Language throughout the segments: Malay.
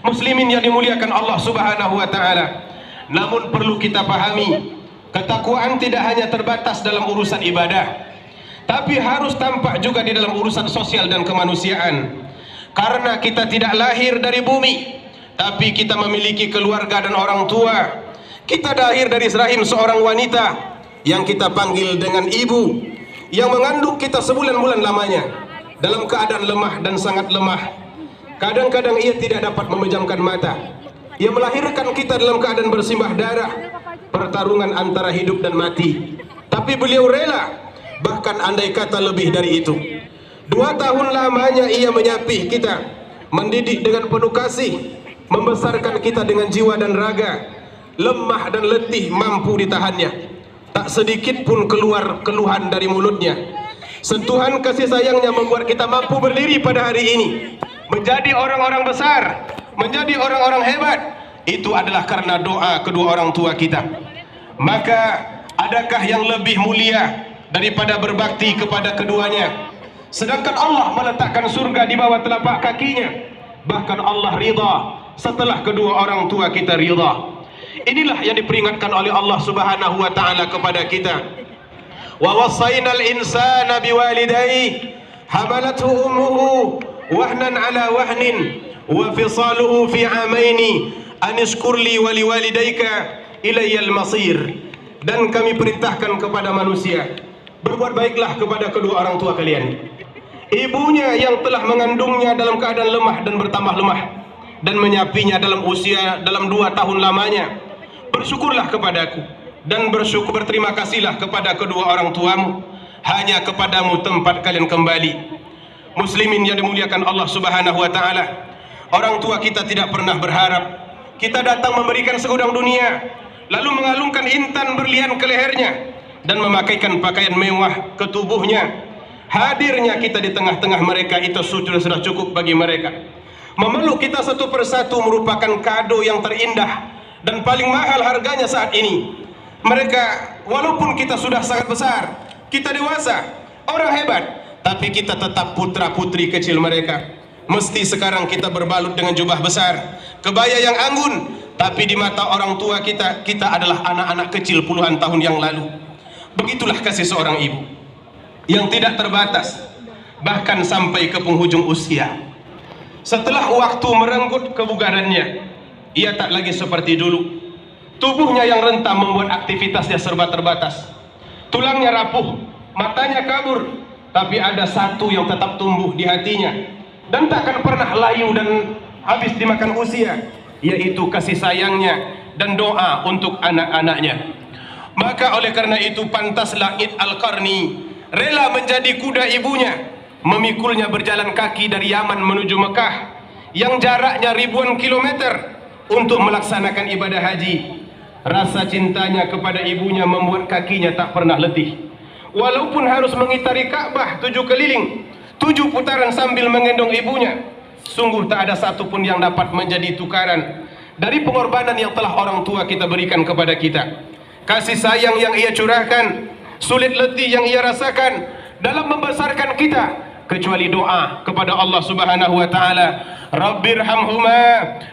Muslimin yang dimuliakan Allah Subhanahu wa taala. Namun perlu kita pahami, ketakwaan tidak hanya terbatas dalam urusan ibadah, tapi harus tampak juga di dalam urusan sosial dan kemanusiaan. Karena kita tidak lahir dari bumi, tapi kita memiliki keluarga dan orang tua. Kita lahir dari rahim seorang wanita yang kita panggil dengan ibu, yang mengandung kita sebulan-bulan lamanya dalam keadaan lemah dan sangat lemah. Kadang-kadang ia tidak dapat memejamkan mata. Ia melahirkan kita dalam keadaan bersimbah darah, pertarungan antara hidup dan mati. Tapi beliau rela, bahkan andai kata lebih dari itu. 2 tahun lamanya ia menyapih kita, mendidik dengan penuh kasih, membesarkan kita dengan jiwa dan raga. Lemah dan letih mampu ditahannya, tak sedikit pun keluar keluhan dari mulutnya. Sentuhan kasih sayangnya membuat kita mampu berdiri pada hari ini, menjadi orang-orang besar, menjadi orang-orang hebat. Itu adalah karena doa kedua orang tua kita. Maka adakah yang lebih mulia daripada berbakti kepada keduanya? Sedangkan Allah meletakkan surga di bawah telapak kakinya. Bahkan Allah ridha setelah kedua orang tua kita ridha. Inilah yang diperingatkan oleh Allah Subhanahu wa taala kepada kita. Wa wassaynal insana biwalidayhi hamalathu ummuhu wahnan ala wahnin wa fisaluhu fi amaini anishkur li wa liwalidayka ilayyal masir. Dan kami perintahkan kepada manusia, berbuat baiklah kepada kedua orang tua kalian. Ibunya yang telah mengandungnya dalam keadaan lemah dan bertambah lemah, dan menyapinya dalam 2 tahun lamanya. Bersyukurlah kepadaku, dan berterima kasihlah kepada kedua orang tuamu. Hanya kepadamu tempat kalian kembali. Muslimin yang dimuliakan Allah Subhanahu wa taala, orang tua kita tidak pernah berharap kita datang memberikan segudang dunia, lalu mengalungkan intan berlian ke lehernya dan memakaikan pakaian mewah ke tubuhnya. Hadirnya kita di tengah-tengah mereka itu sudah cukup bagi mereka. Memeluk kita satu persatu merupakan kado yang terindah dan paling mahal harganya saat ini. Mereka, walaupun kita sudah sangat besar, kita dewasa, orang hebat, tapi kita tetap putra putri kecil mereka. Mesti sekarang kita berbalut dengan jubah besar, kebaya yang anggun, tapi di mata orang tua kita, kita adalah anak-anak kecil puluhan tahun yang lalu. Begitulah kasih seorang ibu yang tidak terbatas, bahkan sampai ke penghujung usia. Setelah waktu merenggut kebugarannya, ia tak lagi seperti dulu. Tubuhnya yang rentan membuat aktivitasnya serba terbatas. Tulangnya rapuh, matanya kabur, tapi ada satu yang tetap tumbuh di hatinya dan takkan pernah layu dan habis dimakan usia, yaitu kasih sayangnya dan doa untuk anak-anaknya. Maka oleh karena itu pantaslah Id Al-Qarni rela menjadi kuda ibunya, memikulnya berjalan kaki dari Yaman menuju Mekah yang jaraknya ribuan kilometer untuk melaksanakan ibadah haji. Rasa cintanya kepada ibunya membuat kakinya tak pernah letih. Walaupun harus mengitari Ka'bah 7 keliling, 7 putaran sambil menggendong ibunya, sungguh tak ada satupun yang dapat menjadi tukaran dari pengorbanan yang telah orang tua kita berikan kepada kita. Kasih sayang yang ia curahkan, sulit letih yang ia rasakan dalam membesarkan kita, kecuali doa kepada Allah Subhanahu wa taala. Rabbirhamhuma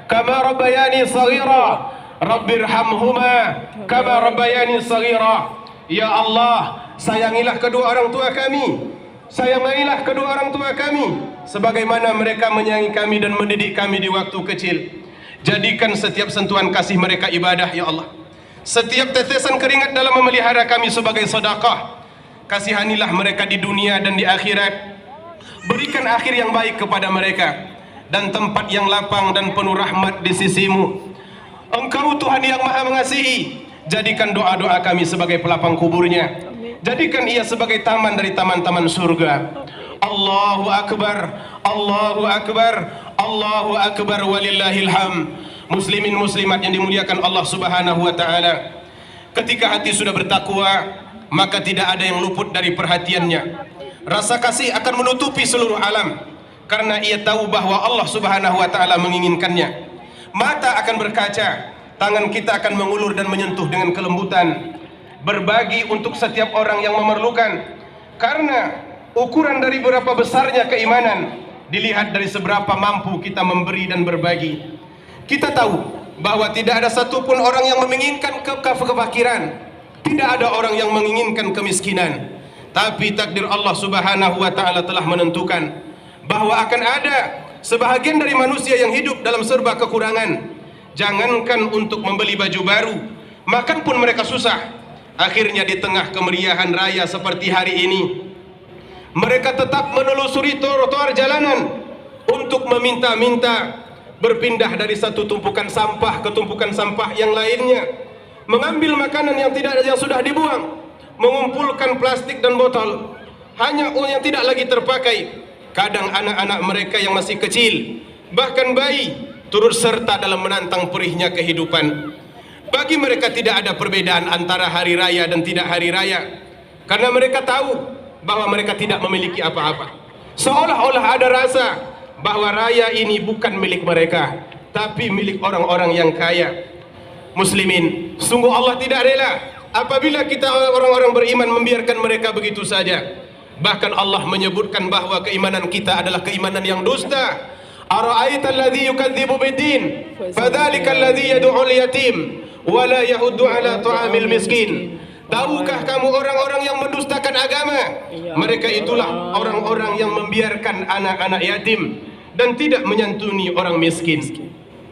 kama rabbayani shaghira, Rabbirhamhuma kama rabbayani shaghira. Ya Allah, sayangilah kedua orang tua kami, sayangilah kedua orang tua kami sebagaimana mereka menyayangi kami dan mendidik kami di waktu kecil. Jadikan setiap sentuhan kasih mereka ibadah ya Allah. Setiap tetesan keringat dalam memelihara kami sebagai sedekah. Kasihanilah mereka di dunia dan di akhirat. Berikan akhir yang baik kepada mereka dan tempat yang lapang dan penuh rahmat di sisimu. Engkau Tuhan yang maha mengasihi. Jadikan doa-doa kami sebagai pelapang kuburnya. Jadikan ia sebagai taman dari taman-taman surga. Allahu Akbar, Allahu Akbar, Allahu Akbar walillahil hamd. Muslimin muslimat yang dimuliakan Allah Subhanahu wa taala, ketika hati sudah bertakwa, maka tidak ada yang luput dari perhatiannya. Rasa kasih akan menutupi seluruh alam karena ia tahu bahwa Allah Subhanahu wa taala menginginkannya. Mata akan berkaca, tangan kita akan mengulur dan menyentuh dengan kelembutan, berbagi untuk setiap orang yang memerlukan. Karena ukuran dari berapa besarnya keimanan dilihat dari seberapa mampu kita memberi dan berbagi. Kita tahu bahwa tidak ada satupun orang yang menginginkan kefakiran, tidak ada orang yang menginginkan kemiskinan. Tapi takdir Allah Subhanahu wa taala telah menentukan bahwa akan ada sebahagian dari manusia yang hidup dalam serba kekurangan. Jangankan untuk membeli baju baru, makan pun mereka susah. Akhirnya di tengah kemeriahan raya seperti hari ini, mereka tetap menelusuri trotoar jalanan untuk meminta-minta berpindah dari satu tumpukan sampah ke tumpukan sampah yang lainnya, mengambil makanan yang sudah dibuang, mengumpulkan plastik dan botol hanya yang tidak lagi terpakai. Kadang anak-anak mereka yang masih kecil, bahkan bayi, turut serta dalam menantang perihnya kehidupan. Bagi mereka tidak ada perbedaan antara hari raya dan tidak hari raya, karena mereka tahu bahwa mereka tidak memiliki apa-apa. Seolah-olah ada rasa bahwa raya ini bukan milik mereka, tapi milik orang-orang yang kaya. Muslimin, sungguh Allah tidak rela apabila kita orang-orang beriman membiarkan mereka begitu saja. Bahkan Allah menyebutkan bahwa keimanan kita adalah keimanan yang dusta. Ara'aita alladhi yukadzibu bid-din fadzalika alladhi yad'ul yatim wa la yahuddu 'ala ta'amil miskin. Tahukah kamu orang-orang yang mendustakan agama? Mereka itulah orang-orang yang membiarkan anak-anak yatim dan tidak menyantuni orang miskin.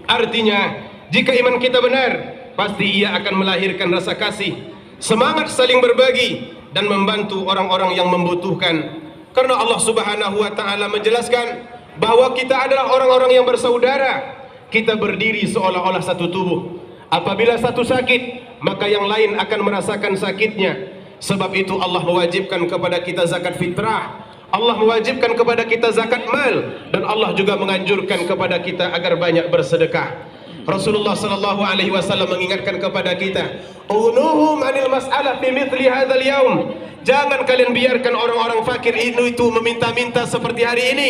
Artinya, jika iman kita benar, pasti ia akan melahirkan rasa kasih, semangat saling berbagi dan membantu orang-orang yang membutuhkan. Karena Allah Subhanahu wa taala menjelaskan bahwa kita adalah orang-orang yang bersaudara. Kita berdiri seolah-olah satu tubuh. Apabila satu sakit, maka yang lain akan merasakan sakitnya. Sebab itu Allah mewajibkan kepada kita zakat fitrah, Allah mewajibkan kepada kita zakat mal, dan Allah juga menganjurkan kepada kita agar banyak bersedekah. Rasulullah sallallahu alaihi wasallam mengingatkan kepada kita, "Unuhum 'anil mas'alah fi mithli hadzal yaum." Jangan kalian biarkan orang-orang fakir itu meminta-minta seperti hari ini.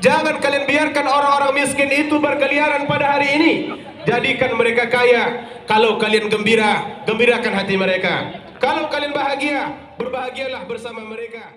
Jangan kalian biarkan orang-orang miskin itu berkeliaran pada hari ini. Jadikan mereka kaya. Kalau kalian gembira, gembirakan hati mereka. Kalau kalian bahagia, berbahagialah bersama mereka.